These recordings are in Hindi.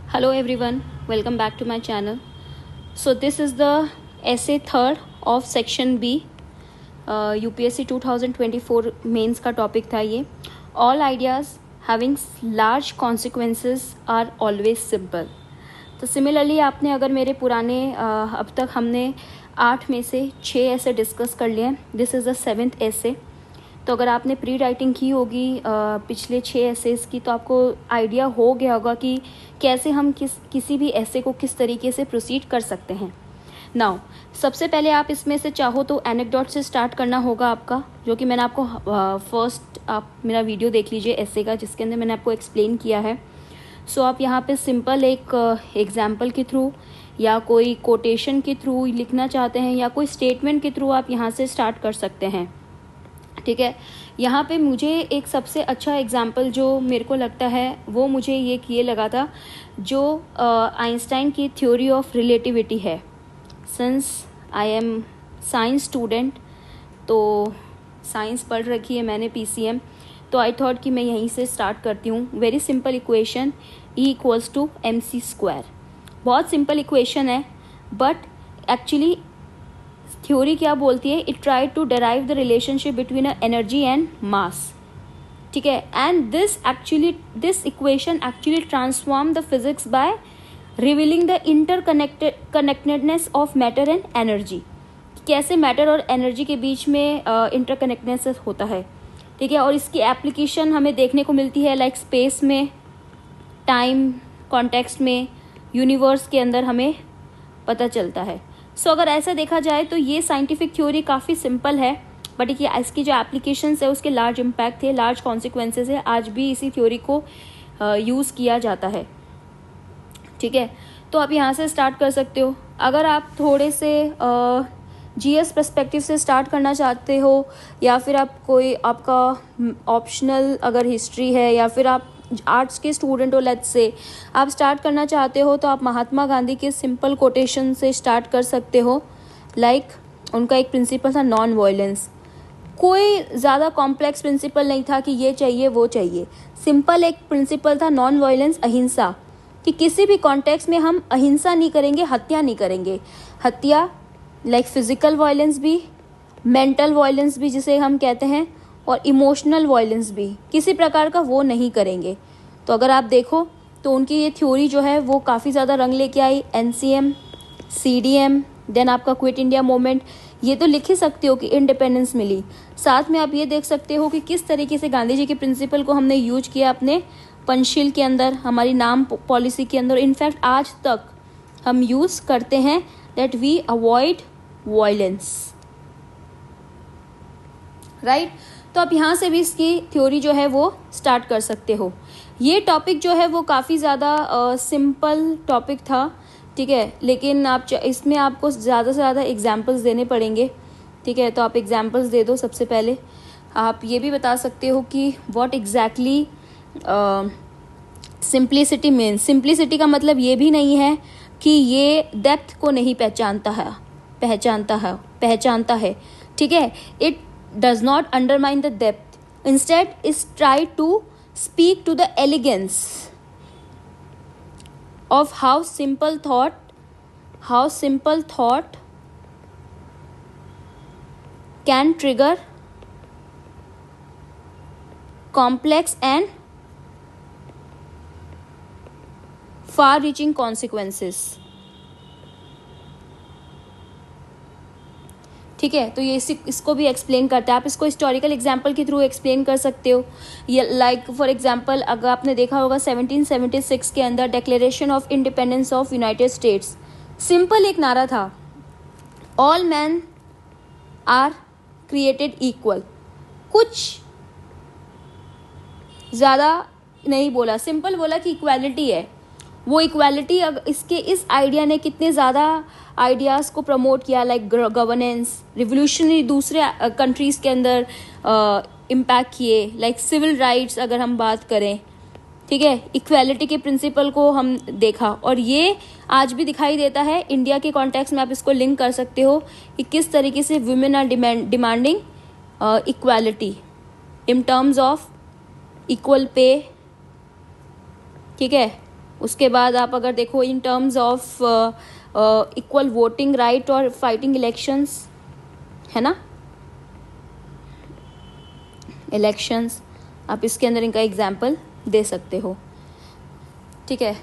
Hello everyone, welcome back to my channel. So this is the essay third of section B. UPSC 2024 mains का टॉपिक था ये. All ideas having large consequences are always simple. तो सिमिलरली आपने अगर मेरे पुराने अब तक हमने 8 में से 6 ऐसे डिस्कस कर लिए हैं. दिस इज़ द 7th ऐसे. तो अगर आपने प्री राइटिंग की होगी पिछले 6 एसेस की तो आपको आइडिया हो गया होगा कि कैसे हम किसी भी ऐसे को किस तरीके से प्रोसीड कर सकते हैं. नाउ सबसे पहले आप इसमें से चाहो तो एनेक्डोट से स्टार्ट करना होगा आपका, जो कि मैंने आपको फर्स्ट आप मेरा वीडियो देख लीजिए ऐसे का, जिसके अंदर मैंने आपको एक्सप्लेन किया है. सो आप यहाँ पे सिंपल एक एग्जाम्पल के थ्रू या कोई कोटेशन के थ्रू लिखना चाहते हैं या कोई स्टेटमेंट के थ्रू आप यहाँ से स्टार्ट कर सकते हैं. ठीक है. यहाँ पे मुझे एक सबसे अच्छा एग्जाम्पल जो मेरे को लगता है वो मुझे ये लगा था, जो आइंस्टाइन की थ्योरी ऑफ रिलेटिविटी है. Since I am science student, तो साइंस पढ़ रखी है मैंने PCM, तो आई थॉट कि मैं यहीं से स्टार्ट करती हूँ. Very simple equation, E=mc². बहुत सिंपल इक्वेशन है, बट एक्चुअली थ्योरी क्या बोलती है, it try to derive the relationship between energy and mass. ठीक है. And this equation actually transform the physics by revealing the interconnectedness of matter and energy. कैसे मैटर और एनर्जी के बीच में इंटरकनेक्टेडनेस होता है. ठीक है. और इसकी एप्लीकेशन हमें देखने को मिलती है लाइक स्पेस में, टाइम कॉन्टेक्स्ट में, यूनिवर्स के अंदर हमें पता चलता है. सो अगर ऐसा देखा जाए तो ये साइंटिफिक थ्योरी काफ़ी सिंपल है, बट इसकी जो एप्लीकेशंस है उसके लार्ज इम्पैक्ट थे, लार्ज कॉन्सिक्वेंसेस है. आज भी इसी थ्योरी को यूज़ किया जाता है. ठीक है. तो आप यहाँ से स्टार्ट कर सकते हो. अगर आप थोड़े से GS पर्सपेक्टिव से स्टार्ट करना चाहते हो, या फिर आप कोई आपका ऑप्शनल अगर हिस्ट्री है, या फिर आप आर्ट्स के स्टूडेंट हो, लेट्स से आप स्टार्ट करना चाहते हो, तो आप महात्मा गांधी के सिंपल कोटेशन से स्टार्ट कर सकते हो. लाइक उनका एक प्रिंसिपल था नॉन वायलेंस. कोई ज़्यादा कॉम्प्लेक्स प्रिंसिपल नहीं था कि ये चाहिए वो चाहिए. सिंपल एक प्रिंसिपल था नॉन वायलेंस, अहिंसा, कि किसी भी कॉन्टेक्स्ट में हम अहिंसा नहीं करेंगे, हत्या नहीं करेंगे. हत्या लाइक फिजिकल वायलेंस भी, मेंटल वायलेंस भी जिसे हम कहते हैं, और इमोशनल वायलेंस भी, किसी प्रकार का वो नहीं करेंगे. तो अगर आप देखो तो उनकी ये थ्योरी जो है वो काफ़ी ज़्यादा रंग लेके आई. NCM, CDM, देन आपका क्विट इंडिया मूवमेंट, ये तो लिख ही सकते हो कि इंडिपेंडेंस मिली. साथ में आप ये देख सकते हो कि किस तरीके से गांधी जी के प्रिंसिपल को हमने यूज किया अपने पंचशील के अंदर, हमारी नाम पॉलिसी के अंदर. इनफैक्ट आज तक हम यूज़ करते हैं that we avoid violence. Right. तो आप यहाँ से भी इसकी थ्योरी जो है वो स्टार्ट कर सकते हो. ये टॉपिक जो है वो काफ़ी ज़्यादा सिंपल टॉपिक था. ठीक है. लेकिन आप इसमें आपको ज़्यादा से ज़्यादा एग्जांपल्स देने पड़ेंगे. ठीक है. तो आप एग्जांपल्स दे दो. सबसे पहले आप ये भी बता सकते हो कि what exactly simplicity means. Simplicity का मतलब ये भी नहीं है कि ये डेप्थ को नहीं पहचानता है. ठीक है. It does not undermine the depth. Instead, is try to speak to the elegance of how simple thought can trigger complex and far-reaching consequences. ठीक है. तो ये इसको भी एक्सप्लेन करता है. आप इसको हिस्टोरिकल एग्जाम्पल के थ्रू एक्सप्लेन कर सकते हो. ये लाइक फॉर एग्जाम्पल अगर आपने देखा होगा 1776 के अंदर declaration of independence of United States. Simple एक नारा था, all man are created equal. कुछ ज़्यादा नहीं बोला, सिंपल बोला कि इक्वालिटी है. वो इक्वालिटी इसके इस आइडिया ने कितने ज़्यादा आइडियाज़ को प्रमोट किया, लाइक गवर्नेंस, रिवोल्यूशनरी दूसरे कंट्रीज़ के अंदर इम्पैक्ट किए, लाइक सिविल राइट्स अगर हम बात करें. ठीक है. इक्वालिटी के प्रिंसिपल को हम देखा, और ये आज भी दिखाई देता है इंडिया के कॉन्टेक्स्ट में. आप इसको लिंक कर सकते हो कि किस तरीके से women are demanding equality in terms of equal pay. ठीक है. उसके बाद आप अगर देखो in terms of equal voting right और फाइटिंग इलेक्शंस, है ना, इलेक्शंस, आप इसके अंदर इनका एग्जाम्पल दे सकते हो। ठीक है,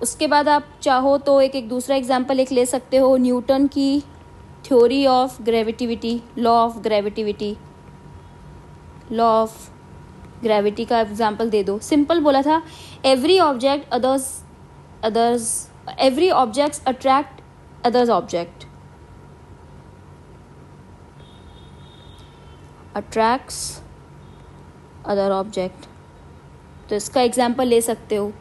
उसके बाद आप चाहो तो एक दूसरा एग्जाम्पल एक ले सकते हो, न्यूटन की theory of gravitivity, law of gravitivity, law of gravity का एग्जाम्पल दे दो। सिंपल बोला था, every object every objects attract others object, attracts other object, तो इसका एग्जाम्पल ले सकते हो।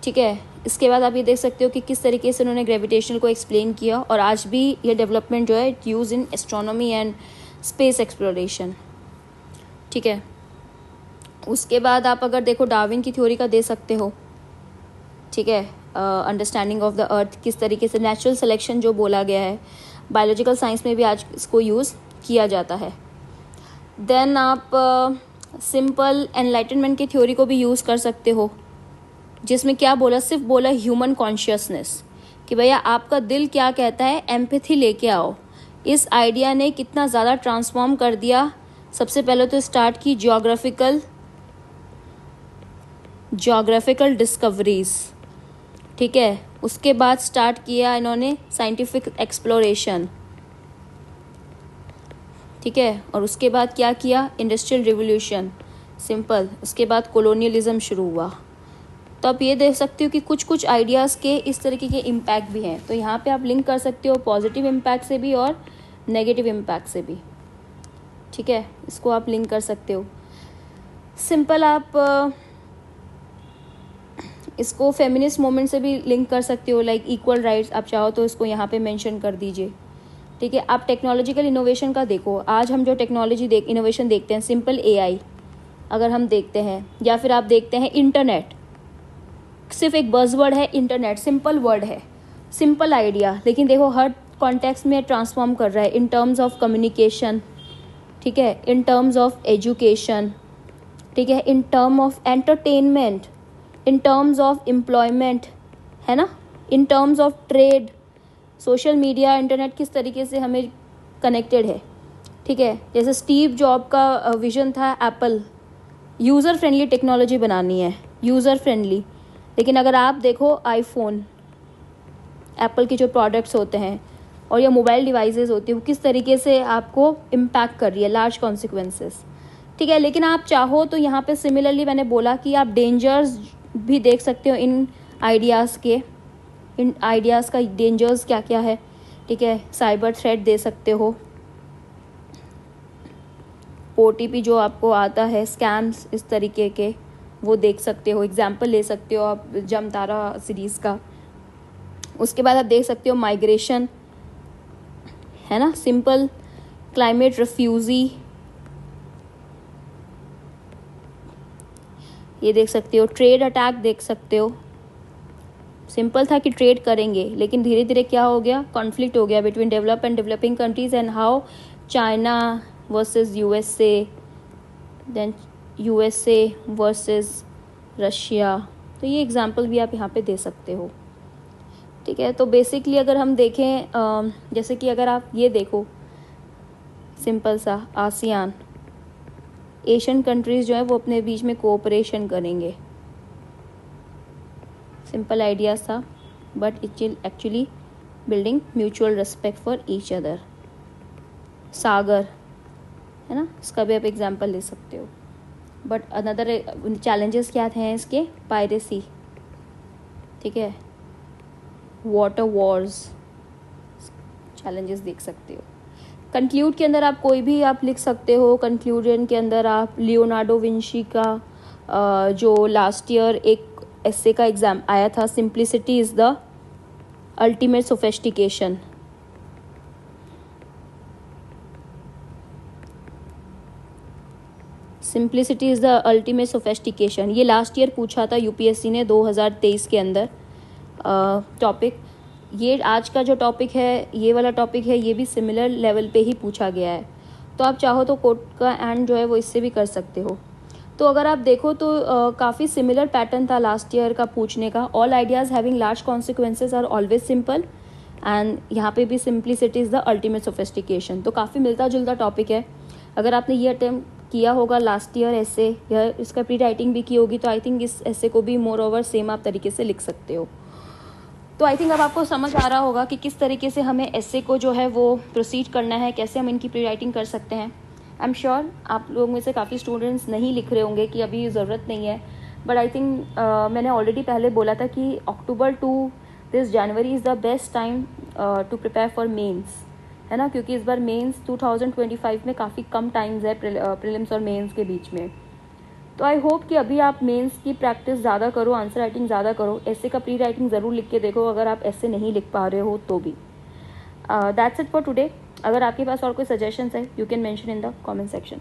ठीक है, इसके बाद आप ये देख सकते हो कि किस तरीके से उन्होंने ग्रेविटेशनल को एक्सप्लेन किया, और आज भी ये डेवलपमेंट जो है it use in astronomy and space exploration. ठीक है, उसके बाद आप अगर देखो डार्विन की थ्योरी का दे सकते हो। ठीक है, अंडरस्टैंडिंग ऑफ द अर्थ, किस तरीके से नेचुरल सिलेक्शन जो बोला गया है, बायोलॉजिकल साइंस में भी आज इसको यूज़ किया जाता है। देन आप सिंपल एनलाइटनमेंट की थ्योरी को भी यूज़ कर सकते हो, जिसमें क्या बोला, सिर्फ बोला ह्यूमन कॉन्शियसनेस, कि भैया आपका दिल क्या कहता है, एम्पैथी लेके आओ। इस आइडिया ने कितना ज़्यादा ट्रांसफॉर्म कर दिया। सबसे पहले तो स्टार्ट की ज्योग्राफिकल डिस्कवरीज। ठीक है, उसके बाद स्टार्ट किया इन्होंने साइंटिफिक एक्सप्लोरेशन। ठीक है, और उसके बाद क्या किया, इंडस्ट्रियल रिवोल्यूशन, सिंपल। उसके बाद कॉलोनियलिज्म शुरू हुआ। तो आप ये देख सकते हो कि कुछ कुछ आइडियाज़ के इस तरीके के इम्पैक्ट भी हैं। तो यहाँ पे आप लिंक कर सकते हो पॉजिटिव इम्पैक्ट से भी और नेगेटिव इम्पैक्ट से भी। ठीक है, इसको आप लिंक कर सकते हो। सिंपल आप इसको फेमिनिस्ट मूवमेंट से भी लिंक कर सकते हो, लाइक इक्वल राइट्स। आप चाहो तो इसको यहाँ पे मेंशन कर दीजिए। ठीक है, आप टेक्नोलॉजिकल इनोवेशन का देखो। आज हम जो टेक्नोलॉजी इनोवेशन देखते हैं, सिंपल एआई अगर हम देखते हैं, या फिर आप देखते हैं इंटरनेट, सिर्फ एक बज़वर्ड है इंटरनेट, सिंपल वर्ड है, सिंपल आइडिया, लेकिन देखो हर कॉन्टेक्स्ट में ट्रांसफॉर्म कर रहा है इन टर्म्स ऑफ कम्युनिकेशन। ठीक है, इन टर्म्स ऑफ एजुकेशन। ठीक है, in term of entertainment, in terms of employment, है ना, इन terms of trade. Social media, internet किस तरीके से हमें कनेक्टेड है। ठीक है, जैसे स्टीव जॉब का विजन था एप्पल, यूज़र फ्रेंडली टेक्नोलॉजी बनानी है, यूज़र फ्रेंडली। लेकिन अगर आप देखो आईफोन, एप्पल के जो प्रोडक्ट्स होते हैं और या मोबाइल डिवाइसेस होती है, वो किस तरीके से आपको इम्पैक्ट कर रही है, लार्ज कॉन्सिक्वेंसेस। ठीक है, लेकिन आप चाहो तो यहाँ पे सिमिलरली मैंने बोला कि आप डेंजर्स भी देख सकते हो इन आइडियाज़ के, इन आइडियाज़ का डेंजर्स क्या क्या है। ठीक है, साइबर थ्रेट दे सकते हो, ओटीपी जो आपको आता है, स्कैम्स इस तरीके के, वो देख सकते हो। एग्जाम्पल ले सकते हो आप जमतारा सीरीज़ का। उसके बाद आप देख सकते हो माइग्रेशन, है ना, सिंपल क्लाइमेट रिफ्यूजी, ये देख सकते हो। ट्रेड अटैक देख सकते हो, सिंपल था कि ट्रेड करेंगे, लेकिन धीरे धीरे क्या हो गया, कॉन्फ्लिक्ट हो गया between develop and developing countries, and how China versus USA, then USA versus Russia. तो ये एग्जांपल भी आप यहाँ पे दे सकते हो। ठीक है, तो बेसिकली अगर हम देखें, जैसे कि अगर आप ये देखो सिंपल सा, आसियान, एशियन कंट्रीज़ जो है वो अपने बीच में कोऑपरेशन करेंगे, सिंपल आइडियाज़ था, but it will actually building mutual respect for each other. Sagar, है ना, इसका भी आप एग्जांपल ले सकते हो। बट अनदर चैलेंजेस क्या थे इसके, पायरेसी, ठीक है, वाटर वॉर्स, चैलेंजेस देख सकते हो। कंक्लूड के अंदर आप कोई भी आप लिख सकते हो। कंक्लूजन के अंदर आप लियोनार्डो विंची का जो लास्ट ईयर एक एस्से का एग्जाम आया था, simplicity is the ultimate sophistication, simplicity is the ultimate sophistication, ये लास्ट ईयर पूछा था यूपीएससी ने 2023 के अंदर टॉपिक। ये आज का जो टॉपिक है, ये वाला टॉपिक है, ये भी सिमिलर लेवल पे ही पूछा गया है। तो आप चाहो तो कोड का एंड जो है वो इससे भी कर सकते हो। तो अगर आप देखो तो काफ़ी सिमिलर पैटर्न था लास्ट ईयर का पूछने का. All ideas having large consequences are always simple, and यहाँ पे भी simplicity is the ultimate sophistication. तो काफ़ी मिलता जुलता टॉपिक है. अगर आपने ये अटेम्प्ट किया होगा लास्ट ईयर ऐसे, या इसका प्री राइटिंग भी की होगी, तो आई थिंक इस ऐसे को भी मोर ओवर सेम आप तरीके से लिख सकते हो. तो आई थिंक अब आपको समझ आ रहा होगा कि किस तरीके से हमें ऐसे को जो है वो प्रोसीड करना है, कैसे हम इनकी प्री राइटिंग कर सकते हैं. आई एम श्योर आप लोग में से काफ़ी स्टूडेंट्स नहीं लिख रहे होंगे कि अभी ज़रूरत नहीं है, बट आई थिंक मैंने ऑलरेडी पहले बोला था कि October to this January is the best time to prepare for mains, है ना, क्योंकि इस बार मेंस 2025 में काफ़ी कम टाइम्स है प्रीलिम्स और मेंस के बीच में. तो आई होप कि अभी आप मेंस की प्रैक्टिस ज़्यादा करो, आंसर राइटिंग ज़्यादा करो. ऐसे का प्री राइटिंग ज़रूर लिख के देखो अगर आप ऐसे नहीं लिख पा रहे हो तो भी. That's it for today. अगर आपके पास और कोई सजेशंस है, you can mention in the comment section.